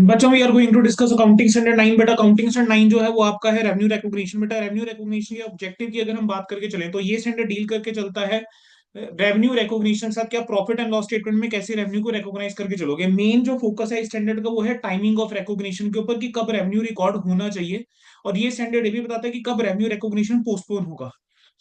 बच्चों we are going to discuss accounting standard 9। बेटा accounting standard 9 जो है वो आपका है रेवेन्यू रिकॉग्निशन। बेटा रेवेन्यू रिकॉग्निशन के ऑब्जेक्टिव की अगर हम बात करके चलें तो ये स्टैंडर्ड डील करके चलता है रेवेन्यू रिकॉग्निशन के साथ। क्या प्रॉफिट एंड लॉस स्टेटमेंट में कैसे रेवेन्यू को रिकॉग्नाइज करके चलोगे। मेन जो फोकस है इस स्टैंडर्ड का वो है टाइमिंग ऑफ रिकॉग्निशन के ऊपर कि कब रेवेन्यू रिकॉर्ड होना चाहिए। और ये स्टैंडर्ड ये भी बताता है कि कब रेवेन्यू रिकॉग्निशन पोस्टपोन होगा।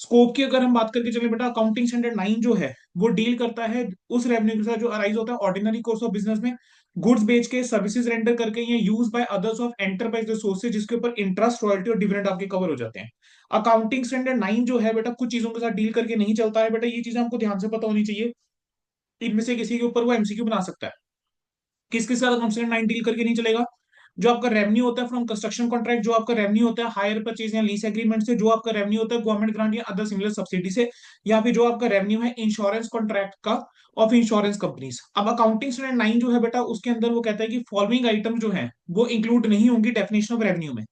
स्कोप की अगर हम बात करके चले बेटा अकाउंटिंग स्टैंडर्ड 9 जो है वो डील करता है उस रेवेन्यू के साथ जो अराइज होता है ऑर्डिनरी कोर्स ऑफ बिजनेस में, गुड्स बेच के, सर्विसेज रेंडर करके, या use by others of enterprise resources जिसके ऊपर इंटरेस्ट, रॉयल्टी और डिविडेंड आपके कवर हो जाते हैं। अकाउंटिंग स्टैंडर्ड 9 जो है बेटा कुछ चीजों के साथ डील करके नहीं चलता है। बेटा ये चीजें हमको ध्यान से पता होनी चाहिए। इनमें से किसी के ऊपर वो एमसीक्यू बना सकता है। किस किस का अकाउंटिंग 9 डील करके नहीं चलेगा। जो आपका रेवेन्यू होता है फ्रॉम कंस्ट्रक्शन कॉन्ट्रैक्ट, जो आपका रेवेन्यू होता है हायर परचेज या लीज एग्रीमेंट से, जो आपका रेवेन्यू होता है गवर्नमेंट ग्रांट या अदर सिमिलर सब्सिडी से, या फिर जो आपका रेवेन्यू है इंश्योरेंस कॉन्ट्रैक्ट का ऑफ इंश्योरेंस कंपनीज। अब अकाउंटिंग स्टैंडर्ड 9 जो है बेटा उसके अंदर वो कहता है कि फॉलोइंग आइटम जो है वो इंक्लूड नहीं होंगी डेफिनेशन ऑफ रेवेन्यू में।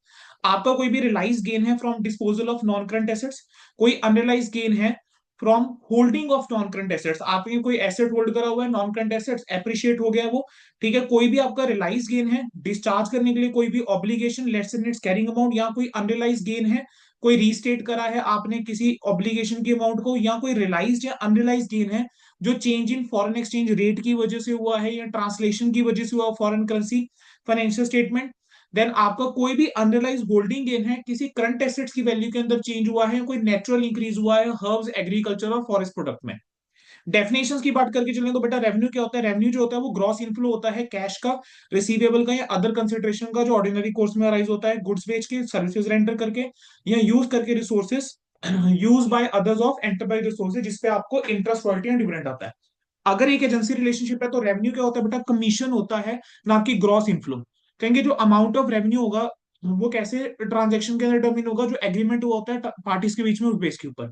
आपका कोई भी रियलाइज गेन है from disposal of non current assets, कोई अनरियलाइज गेन है from holding of non current assets, आपने कोई एसेट होल्ड करा हुआ है, नॉन करंट एसेट्स एप्रिशिएट हो गया है वो, ठीक है, कोई भी आपका रियलाइज गेन है डिस्चार्ज करने के लिए, कोई भी obligation let's in its carrying amount, या कोई अनरियलाइज गेन है, कोई रीस्टेट करा है आपने किसी ऑब्लिगेशन के अमाउंट को, या कोई रियलाइज या अनरियलाइज गेन है जो change in foreign exchange rate की वजह से हुआ है या ट्रांसलेशन की वजह से हुआ foreign currency financial statement. Then आपका कोई भी अनरियलाइज होल्डिंग गेन है किसी करंट एसेट्स की वैल्यू के अंदर चेंज हुआ है, कोई नेचुरल इंक्रीज हुआ है हर्ब्स एग्रीकल्चर और फॉरेस्ट प्रोडक्ट में। डेफिनेशंस की बात करके चलें तो बेटा रेवेन्यू क्या होता है। रेवेन्यू जो होता है वो ग्रॉस इनफ्लो होता है कैश का, रिसीवेबल का या अदर कंसिडरेशन का जो ऑर्डिनरी कोर्स में अराइज होता है गुड्स बेच के, सर्विसेज रेंडर करके, या यूज करके resources use by others of enterprise resources जिसपे आपको इंटरेस्ट, रॉयल्टी एंड डिविडेंड आता है। अगर एक एजेंसी रिलेशनशिप है तो रेवेन्यू क्या होता है बेटा, कमीशन होता है, ना कि ग्रॉस इनफ्लो। कहेंगे जो अमाउंट ऑफ रेवेन्यू होगा वो कैसे ट्रांजेक्शन के अंदर डिटरमिन होगा, जो एग्रीमेंट हुआ होता है पार्टीज के बीच में उस बेस के ऊपर।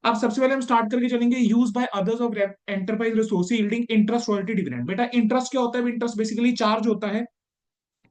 अब सबसे पहले हम स्टार्ट करके चलेंगे use by others of enterprise resource yielding interest, royalty, dividend. बेटा इंटरेस्ट क्या होता है, इंटरेस्ट बेसिकली चार्ज होता है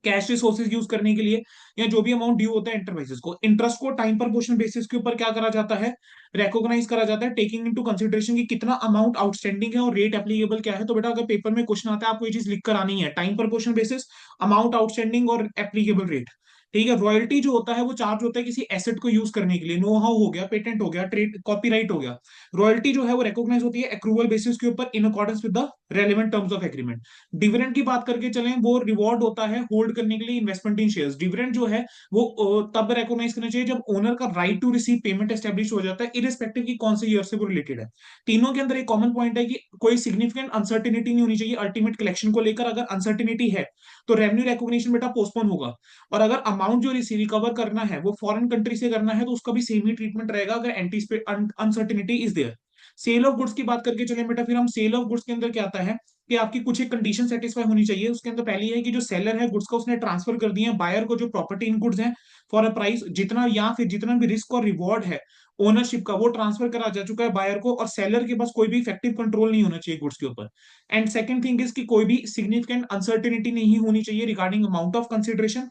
कैश रिसोर्सेज यूज करने के लिए या जो भी अमाउंट ड्यू होता है एंटरप्राइजेस को। इंटरेस्ट को टाइम पर पोर्शन बेसिस के ऊपर क्या करा जाता है, रेकॉग्नाइज करा जाता है, टेकिंग इनटू कंसीडरेशन कि कितना अमाउंट आउटस्टैंडिंग है और रेट एप्लीकेबल क्या है। तो बेटा अगर पेपर में क्वेश्चन आता है आपको ये चीज लिख कर आनी है, टाइम पर पोर्शन बेसिस, अमाउंट आउटस्टैंडिंग और एप्लीकेबल रेट। ठीक है, रॉयल्टी जो होता है वो चार्ज होता है किसी एसेट को यूज करने के लिए, नो हाउ हो गया, पेटेंट हो गया, ट्रेड कॉपीराइट हो गया। रॉयल्टी जो है वो रिकॉग्नाइज होती है एक्रूवल बेसिस के ऊपर in accordance with the relevant terms of agreement. Dividend की बात करके चलें वो रिवॉर्ड होता है होल्ड करने के लिए इन्वेस्टमेंट इन शेयर्स। डिविडेंड जो है वो तब रिकॉग्नाइज करना चाहिए जब ओनर का right to receive payment establish हो जाता है, इरिस्पेक्टिव की कौन से ईयर से वो रिलेटेड है। तीनों के अंदर एक कॉमन पॉइंट है कि कोई सिग्निफिकेंट अनसर्टिनिटी नहीं होनी चाहिए अल्टीमेट कलेक्शन को लेकर। अगर अनसर्टिनिटी है तो रेवेन्यू रिकॉग्निशन बेटा पोस्टपोन होगा। और अगर अमाउंट जो रिकवर करना है वो फॉरेन कंट्री से करना है तो उसका भी सेम ही ट्रीटमेंट रहेगा अगर anticipate uncertainty is there. Sale of goods की बात करके चले बेटा, फिर हम सेल ऑफ गुड्स के अंदर क्या आता है कि आपकी कुछ एक कंडीशन सेटिस्फाई होनी चाहिए। उसके अंदर पहली है कि जो सेलर है गुड्स का उसने ट्रांसफर कर दिया है बायर को जो प्रॉपर्टी इन गुड्स है फॉर अ प्राइस, जितना या फिर जितना भी रिस्क और रिवॉर्ड है ओनरशिप का वो ट्रांसफर करा जा चुका है बायर को, और सेलर के पास कोई भी इफेक्टिव कंट्रोल नहीं होना चाहिए गुड्स के ऊपर। एंड सेकंड थिंग इज कि कोई भी सिग्निफिकेंट अनसर्टिनिटी नहीं होनी चाहिए रिगार्डिंग अमाउंट ऑफ कंसिडरेशन,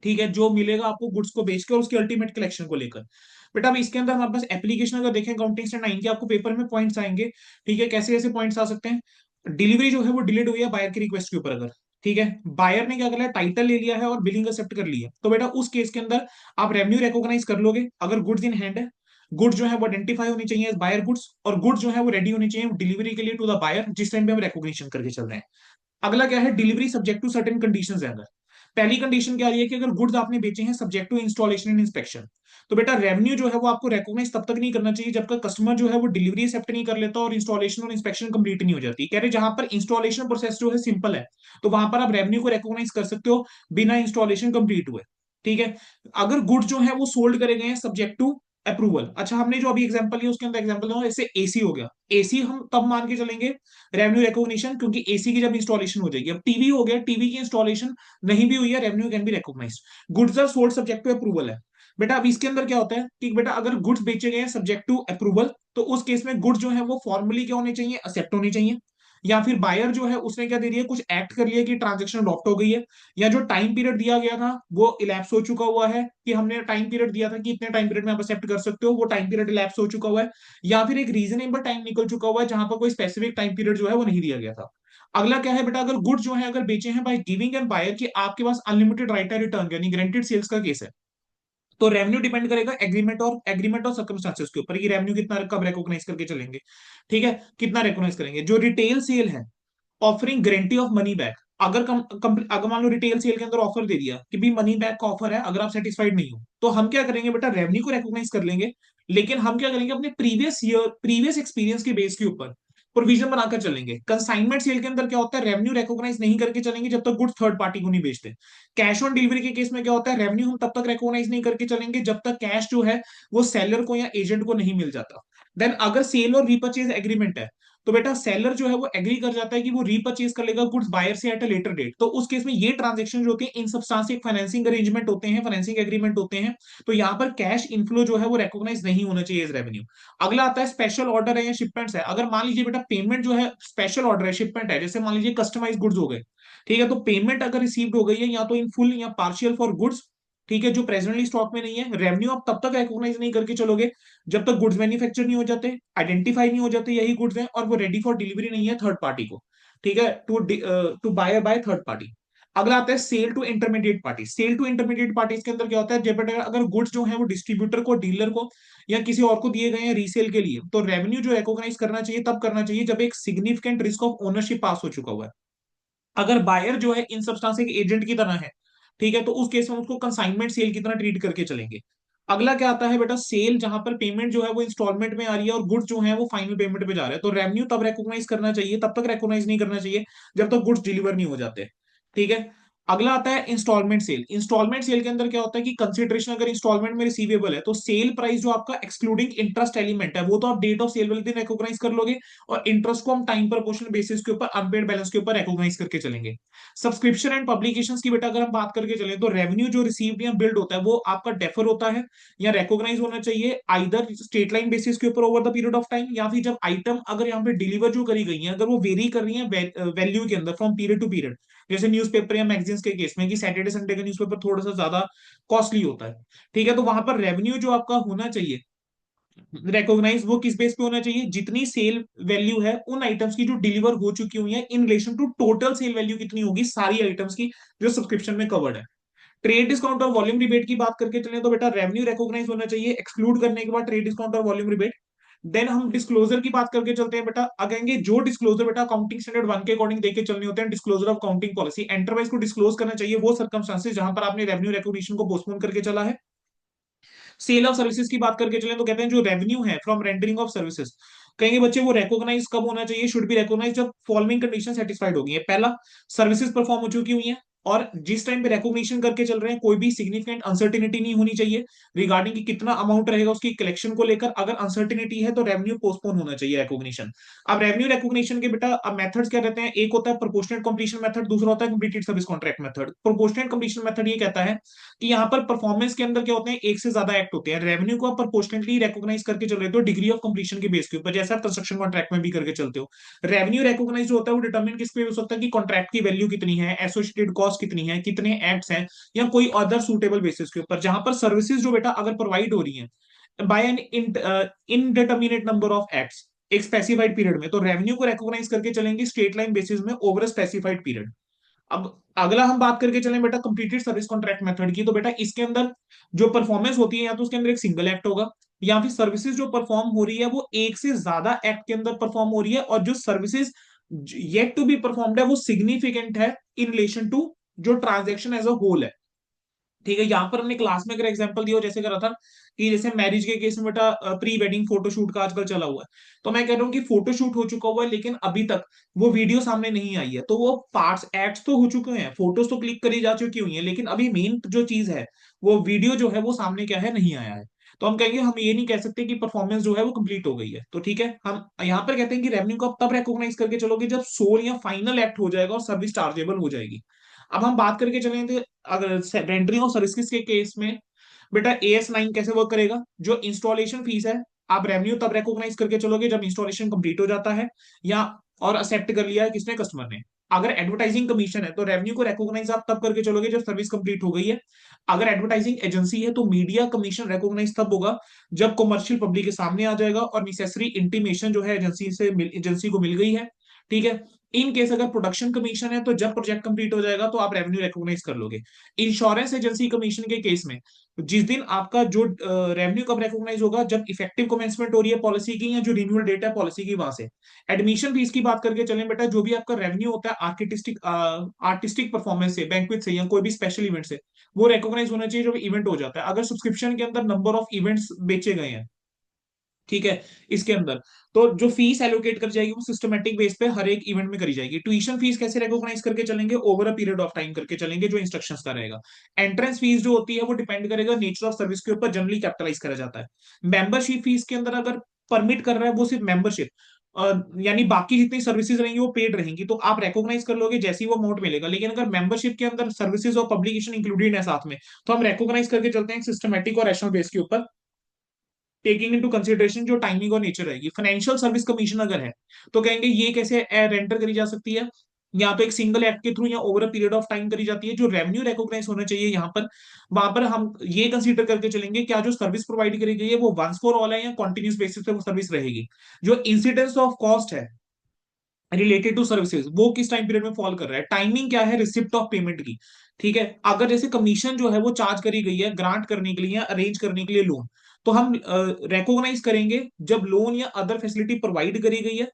ठीक है, जो मिलेगा आपको गुड्स को बेच के और उसकी अल्टीमेट कलेक्शन को लेकर। बेटा अब इसके अंदर हमारे पास एप्लीकेशन अगर देखें अकाउंटिंग स्टैंडर्ड 9 के आपको पेपर में पॉइंट्स आएंगे। ठीक है, कैसे कैसे पॉइंट्स आ सकते हैं। डिलीवरी जो है वो डिलेड हुई है बायर की रिक्वेस्ट के ऊपर अगर, ठीक है, बायर ने क्या कर लिया टाइटल ले लिया है और बिलिंग एक्सेप्ट कर ली है, तो बेटा उस केस के अंदर आप रेवेन्यू रिकॉग्नाइज कर लोगे अगर गुड्स इन हैंड है। गुड्स जो है वो आइडेंटिफाई होनी चाहिए बायर गुड्स, और गुड्स जो है वो रेडी होनी चाहिए डिलीवरी के लिए टू द बायर जिस टाइम पे हम रिकॉग्निशन करके चल रहे हैं। अगला क्या है, delivery subject to certain conditions है अगर। पहली कंडीशन क्या आ रही है कि अगर गुड्स आपने बेचे हैं subject to installation and inspection. तो बेटा रेवेन्यू जो है वो आपको रिकॉग्नाइज तब तक नहीं करना चाहिए जब तक कस्टमर जो है वो डिलीवरी एक्सेप्ट नहीं कर लेता और इंस्टॉलेशन और इंस्पेक्शन कंप्लीट नहीं हो जाती। कह रहे जहां पर इंस्टॉलेशन प्रोसेस जो है सिंपल है तो वहां पर आप रेवेन्यू को रिकॉग्नाइज कर सकते हो बिना इंस्टॉलेशन कंप्लीट हुए। ठीक है, अगर गुड्स जो है वो सोल्ड करे गए हैं सब्जेक्ट टू अप्रूवल। अच्छा, हमने जो अभी एग्जांपल लिया उसके अंदर एग्जांपल हो जैसे एसी हो गया, एसी हम तब मान के चलेंगे रेवेन्यू रिकॉग्निशन क्योंकि एसी की जब इंस्टॉलेशन हो जाएगी। अब टीवी हो गया, टीवी की इंस्टॉलेशन नहीं भी हुई है, revenue can be recognise. Goods are sold subject to approval है। बेटा अब इसके अंदर क्या होता है कि बेटा अगर गुड्स बेचे गए हैं सब्जेक्ट टू अप्रूवल तो उस केस में गुड्स जो है वो फॉर्मली क्या होने चाहिए, एक्सेप्ट होनी चाहिए, या फिर बायर जो है उसने क्या दे दिया कुछ एक्ट कर लिया कि ट्रांजेक्शन अडॉप्ट हो गई है, या जो टाइम पीरियड दिया गया था वो इलैप्स हो चुका हुआ है कि हमने टाइम पीरियड दिया था कि इतने टाइम पीरियड में आप एक्सेप्ट कर सकते हो, वो टाइम पीरियड इलैप्स हो चुका हुआ है, या फिर एक रीजनेबल टाइम निकल चुका हुआ है जहां पर कोई स्पेसिफिक टाइम पीरियड जो है वो नहीं दिया गया था। अगला क्या है बेटा, अगर गुड जो है अगर बेचे हैं बाय गिविंग एंड बायर, कि आपके पास अनलिमिटेड राइट है रिटर्न, यानी गारंटीड सेल्स का केस है, तो रेवेन्यू डिपेंड करेगा एग्रीमेंट और सर्कमस्टांसेस के ऊपर, ये रेवेन्यू कितना कब रिकॉग्नाइज करके चलेंगे। ठीक है, कितना रिकॉग्नाइज करेंगे। जो रिटेल सेल है, offering guarantee of money back, अगर मान लो रिटेल सेल के अंदर ऑफर दे दिया कि भी मनी बैक का ऑफर है अगर आप सेटिस्फाइड नहीं हो, तो हम क्या करेंगे बेटा, रेवेन्यू को रिकॉग्नाइज कर लेंगे, लेकिन हम क्या करेंगे, अपने प्रीवियस एक्सपीरियंस के बेस के ऊपर प्रोविजन बनाकर चलेंगे। कंसाइनमेंट सेल के अंदर क्या होता है, रेवेन्यू रिकॉग्नाइज नहीं करके चलेंगे जब तक गुड्स थर्ड पार्टी को नहीं बेचते। कैश ऑन डिलीवरी के केस में क्या होता है, रेवेन्यू हम तब तक रिकॉग्नाइज नहीं करके चलेंगे जब तक कैश जो है वो सेलर को या एजेंट को नहीं मिल जाता। देन अगर सेल और रीपर्चेज एग्रीमेंट है, तो बेटा सेलर जो है वो एग्री कर जाता है कि वो रीपर्चेज कर लेगा गुड्स बायर से एट अ लेटर डेट, तो उस केस में ये ट्रांजेक्शन जो होती है इन सब्सटेंस फाइनेंसिंग अरेंजमेंट होते हैं, फाइनेंसिंग एग्रीमेंट होते हैं, तो यहाँ पर कैश इनफ्लो जो है वो रिकॉग्नाइज नहीं होना चाहिए एज रेवेन्यू। अगला आता है स्पेशल ऑर्डर है या शिपमेंट्स है। अगर मान लीजिए बेटा पेमेंट जो है स्पेशल ऑर्डर है, शिपमेंट है, जैसे मान लीजिए कस्टमाइज गुड्स हो गए, ठीक है, तो पेमेंट अगर रिसीव्ड हो गई है या तो इन फुल या पार्शियल फॉर गुड्स, ठीक है, जो प्रेजेंटली स्टॉक में नहीं है, रेवेन्यू आप तब तक रिकॉग्नाइज नहीं करके चलोगे जब तक गुड्स मैन्युफैक्चर नहीं हो जाते, आइडेंटिफाई नहीं हो जाते यही गुड्स हैं, और वो रेडी फॉर डिलीवरी नहीं है थर्ड पार्टी को, ठीक है, to buy by third party. अगला आता है sale to intermediate party. Sale to intermediate parties के अंदर क्या होता है, जब अगर गुड्स जो है वो डिस्ट्रीब्यूटर को, डीलर को या किसी और को दिए गए हैं रीसेल के लिए, तो रेवेन्यू जो रिकॉग्नाइज करना चाहिए तब करना चाहिए जब एक सिग्निफिकेंट रिस्क ऑफ ओनरशिप पास हो चुका हुआ है। अगर बायर जो है इन सब्सटेंस एक एजेंट की तरह है, ठीक है, तो उस केस में उसको कंसाइनमेंट सेल की तरह ट्रीट करके चलेंगे। अगला क्या आता है बेटा, सेल जहां पर पेमेंट जो है वो इंस्टॉलमेंट में आ रही है और गुड्स जो है वो फाइनल पेमेंट पे जा रहे हैं, तो रेवेन्यू तब रिकॉग्नाइज करना चाहिए, तब तक रिकॉग्नाइज नहीं करना चाहिए जब तक गुड्स डिलीवर नहीं हो जाते। ठीक है, अगला आता है इंस्टॉलमेंट सेल। इंस्टॉलमेंट सेल के अंदर क्या होता है कि कंसिडरेशन अगर इंस्टॉलमेंट में रिसीवेबल है, तो सेल प्राइस जो आपका एक्सक्लूडिंग इंटरेस्ट एलिमेंट है वो तो आप डेट ऑफ सेल वाले दिन रिकॉग्नाइज कर लोगे, और इंटरेस्ट को हम टाइम प्रपोर्शनल बेसिस के ऊपर अनपेड बैलेंस के ऊपर रिकॉग्नाइज करके चलेंगे। सब्सक्रिप्शन एंड पब्लिकेशंस की बेटा अगर हम बात करके चलें, तो रेवेन्यू जो रिसीव्ड या बिल्ड होता है वो आपका डेफर होता है या रिकॉग्नाइज होना चाहिए आइदर स्ट्रेट लाइन बेसिस के ऊपर over the period of time, या फिर जब आइटम अगर यहाँ पे डिलीवर जो करी गई है अगर वो वेरी कर रही है वैल्यू के अंदर फ्रॉम पीरियड टू पीरियड, जैसे न्यूज़पेपर या मैगजीन्स के केस में कि सैटरडे संडे का न्यूज़पेपर थोड़ा सा ज्यादा कॉस्टली होता है, ठीक है, तो वहां पर रेवेन्यू जो आपका होना चाहिए रिकॉग्नाइज वो किस बेस पे होना चाहिए, जितनी सेल वैल्यू है उन आइटम्स की जो डिलीवर हो चुकी हुई है in relation to total sale value कितनी होगी सारी आइटम्स की जो सब्सक्रिप्शन में कवर्ड है। ट्रेड डिस्काउंट और वॉल्यूम रिबेट की बात करके चलें, तो बेटा रेवेन्यू रिकॉग्नाइज होना चाहिए एक्सक्लूड करने के बाद ट्रेड डिस्काउंट और वॉल्यूम रिबेट। देन हम डिस्क्लोजर की बात करके चलते हैं बेटा, अगेंगे जो डिस्क्लोजर बेटा अकाउंटिंग स्टैंडर्ड 1 के अकॉर्डिंग देके चलने होते हैं, disclosure of accounting policy, enterprise को डिस्क्लोज करना चाहिए वो सर्कमस्टांसेस जहां पर आपने रेवेन्यू रिकॉग्निशन को पोस्टपोन करके चला है। सेल ऑफ सर्विसेज की बात करके चले तो कहते हैं जो रेवेन्यू है फ्रॉम रेंडरिंग ऑफ सर्विसेज, कहेंगे बच्चे वो रिकॉग्नाइज कब होना चाहिए, शुड बी रिकॉग्नाइज जब फॉलोइंग कंडीशन सेटिस्फाइड होगी। पहला, सर्विसेज परफॉर्म हो चुकी हुई है, और जिस टाइम पे रिकॉग्निशन करके चल रहे हैं कोई भी सिग्निफिकेंट अनसर्टिनिटी नहीं होनी चाहिए रिगार्डिंग कि कितना अमाउंट रहेगा उसकी कलेक्शन को लेकर। अगर अनसर्टिनिटी है तो रेवेन्यू पोस्टपोन होना चाहिए रिकॉग्निशन। अब रेवेन्यू रिकॉग्निशन के बेटा अब मेथड्स क्या रहते हैं, एक होता है प्रोपोर्शनेट कंप्लीशन मेथड, दूसरा होता है completed service contract method. Proportionate completion method ये कहता है कि यहाँ पर परफॉर्मेंस के अंदर क्या होते हैं, एक से ज्यादा एक्ट होते हैं, रेवेन्यू को आप प्रोपोर्शनली रिकॉग्नाइज करके चल रहे हो डिग्री ऑफ कंप्लीशन के बेस के ऊपर, जैसे आप कंस्ट्रक्शन कॉन्ट्रैक्ट में भी करके चलते हो। रेवेन्यू रिकॉग्नाइज होता है वो डिटरमिन किस पे हो सकता है कि कॉन्ट्रैक्ट की वैल्यू कितनी है, एसोसिएटेड कॉस्ट कितनी है, कितने एक्ट्स हैं, या कोई अदर सूटेबल बेसिस के ऊपर। जहां पर सर्विसेज जो बेटा अगर प्रोवाइड हो रही है by an indeterminate number of acts एक स्पेसिफाइड पीरियड में, तो रेवेन्यू को रिकॉग्नाइज करके चलेंगे स्ट्रेट लाइन बेसिस में ओवर अ स्पेसिफाइड पीरियड। अब अगला हम बात करके चलें बेटा कंप्लीटेड सर्विस कॉन्ट्रैक्ट मेथड की, तो बेटा इसके अंदर जो परफॉर्मेंस होती है या तो उसके अंदर एक सिंगल एक्ट होगा, या फिर सर्विसेज जो परफॉर्म हो रही है वो एक से ज्यादा एक्ट के अंदर परफॉर्म हो रही है, और जो services yet to be performed है वो सिग्निफिकेंट है इन रिलेशन टू जो ट्रांजेक्शन एज अ होल है। ठीक है, यहाँ पर हमने क्लास में अगर एग्जांपल दिया जैसे करा था कि जैसे मैरिज के केस में बेटा प्री वेडिंग फोटोशूट का आजकल चला हुआ है, तो मैं कह रहा हूँ कि फोटोशूट हो चुका हुआ है लेकिन अभी तक वो वीडियो सामने नहीं आई है, तो वो पार्ट्स एक्ट्स तो हो चुके हैं, फोटोज तो क्लिक करी जा चुकी हुई है, लेकिन अभी मेन जो चीज है वो वीडियो जो है वो सामने क्या है नहीं आया है। तो हम कहेंगे हम ये नहीं कह सकते कि परफॉर्मेंस जो है वो कंप्लीट हो गई है। तो ठीक है, हम यहाँ पर कहते हैं कि रेवेन्यू को आप तब रिकॉग्नाइज करके चलोगे जब सोल या फाइनल एक्ट हो जाएगा और सर्विस चार्जेबल हो जाएगी। अब हम बात करके चलेंगे अगर रेंडरिंग और सर्विसेज के केस में, बेटा AS9 कैसे वर्क करेगा, जो इंस्टॉलेशन फीस है आप रेवेन्यू तब रिकॉग्नाइज करके चलोगे जब इंस्टॉलेशन कंप्लीट हो जाता है या और एक्सेप्ट कर लिया है किसने, कस्टमर ने। अगर एडवर्टाइजिंग कमीशन है तो रेवेन्यू को रिकॉग्नाइज आप तब करके चलोगे जब सर्विस कंप्लीट हो गई है। अगर एडवर्टाइजिंग एजेंसी है तो मीडिया कमीशन रिकॉग्नाइज तब होगा जब कमर्शियल पब्लिक के सामने आ जाएगा और निसेसरी इंटीमेशन जो है एजेंसी को मिल गई है। ठीक है, इन केस अगर प्रोडक्शन कमीशन है तो जब प्रोजेक्ट कंप्लीट हो जाएगा तो आप रेवेन्यू रिकॉग्नाइज कर लोगे। इंश्योरेंस एजेंसी कमीशन के केस में जिस दिन आपका जो रेवेन्यू कब रिकॉग्नाइज होगा, जब इफेक्टिव कमेंसमेंट हो रही है पॉलिसी की, या जो रिन्यूअल डेट है पॉलिसी की वहां से। एडमिशन फीस की बात करके चलें बेटा, जो भी आपका रेवेन्यू होता है आर्टिस्टिक परफॉर्मेंस से, बैंक्वेट से, या कोई भी स्पेशल इवेंट से, वो रिकॉग्नाइज होना चाहिए जब इवेंट हो जाता है। अगर सब्सक्रिप्शन के अंदर नंबर ऑफ इवेंट्स बेचे गए हैं, ठीक है, इसके अंदर, तो जो फीस एलोकेट कर जाएगी वो सिस्टमेटिक बेस पे हर एक इवेंट में करी जाएगी। ट्यूशन फीस कैसे रिकॉग्नाइज करके चलेंगे, over a period of time करके चलेंगे, जो इंस्ट्रक्शंस का रहेगा। एंट्रेंस फीस जो होती है वो डिपेंड करेगा नेचर ऑफ सर्विस के ऊपर, जनरली कैपिटलाइज करा जाता है। मेंबरशिप फीस के अंदर अगर परमिट कर रहा है वो सिर्फ मेंबरशिप, यानी बाकी जितनी सर्विसेज रहेंगी वो पेड रहेंगी, तो आप रिकॉग्नाइज कर लोगे जैसे ही वो अमाउंट मिलेगा। लेकिन अगर मेंबरशिप के अंदर सर्विसेज और पब्लिकेशन इंक्लूडेड है साथ में, तो हम रिकॉग्नाइज करके चलते हैं सिस्टमेटिक और रैशनल बेस के ऊपर, टेकिंग इनटू कंसिडरेशन जो टाइमिंग और नेचर रहेगी। फाइनेंशियल सर्विस कमीशन अगर है तो कहेंगे ये कैसे रेंटर करी जा सकती है, या तो एक सिंगल एक्ट के थ्रू या over a period of time करी जाती है। जो रेवेन्यू रिकॉग्नाइज होना चाहिए यहाँ पर, वहां पर हम ये कंसीडर करके चलेंगे क्या जो सर्विस प्रोवाइड करी गई है वो वंस फॉर ऑल है या कॉन्टिन्यूस बेसिस पे वो सर्विस रहेगी। जो इंसिडेंस ऑफ कॉस्ट है रिलेटेड टू सर्विसेज वो किस टाइम पीरियड में फॉल कर रहा है, टाइमिंग क्या है रिसिप्ट ऑफ पेमेंट की। ठीक है, अगर जैसे कमीशन जो है वो चार्ज करी गई है ग्रांट करने के लिए या अरेंज करने के लिए लोन, तो हम रिकॉग्नाइज करेंगे जब लोन या अदर फैसिलिटी प्रोवाइड करी गई है।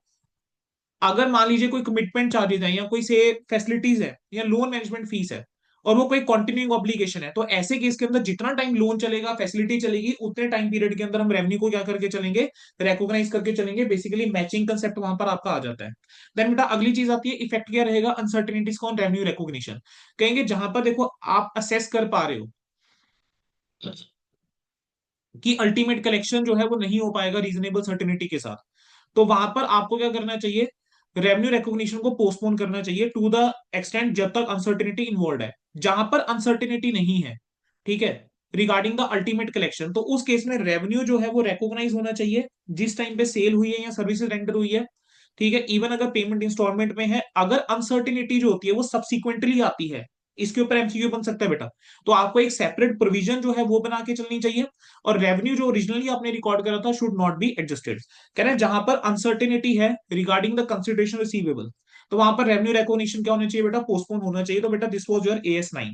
अगर मान लीजिए कोई कमिटमेंट चार्जेस है या कोई से फैसिलिटीज है या लोन मैनेजमेंट फीस है, और वो कोई कंटिन्यूइंग ऑब्लिगेशन है, तो ऐसे केस के अंदर जितना टाइम लोन चलेगा फैसिलिटी चलेगी उतने टाइम पीरियड के अंदर हम रेवेन्यू को क्या करके चलेंगे, रिकॉग्नाइज करके चलेंगे। बेसिकली मैचिंग कंसेप्ट वहां पर आपका आ जाता है। देन बेटा अगली चीज आती है इफेक्ट क्या रहेगा अनसर्टेनिटीज का ऑन रेवेन्यू रिकॉग्निशन। कहेंगे जहां पर देखो आप असेस कर पा रहे हो कि अल्टीमेट कलेक्शन जो है वो नहीं हो पाएगा रीजनेबल सर्टेनिटी के साथ, तो वहां पर आपको क्या करना चाहिए, रेवेन्यू रिकॉग्निशन को पोस्टपोन करना चाहिए टू द एक्सटेंट जब तक अनसर्टेनिटी इन्वॉल्व है। जहां पर अनसर्टेनिटी नहीं है, ठीक है, रिगार्डिंग द अल्टीमेट कलेक्शन, तो उस केस में रेवेन्यू जो है वो रिकॉग्नाइज होना चाहिए जिस टाइम पे सेल हुई है या सर्विसेज रेंडर हुई है। ठीक है, इवन अगर पेमेंट इंस्टॉलमेंट में है, अगर अनसर्टेनिटी जो होती है वो सब्सिक्वेंटली आती है, इसके ऊपर एमसीक्यू बन सकता है बेटा, तो आपको एक सेपरेट प्रोविजन जो है वो बना के चलनी चाहिए। और रेवेन्यू जो ओरिजिनली आपने रिकॉर्ड करा था शुड नॉट बी एडजस्टेड। कह रहे हैं जहां पर अनसर्टेनिटी है रिगार्डिंग द कंसिडरेशन रिसीवेबल, तो वहां पर रेवेन्यू रिकॉग्निशन क्या होना चाहिए बेटा, पोस्टपोन होना चाहिए। तो बेटा दिस वाज योर AS9।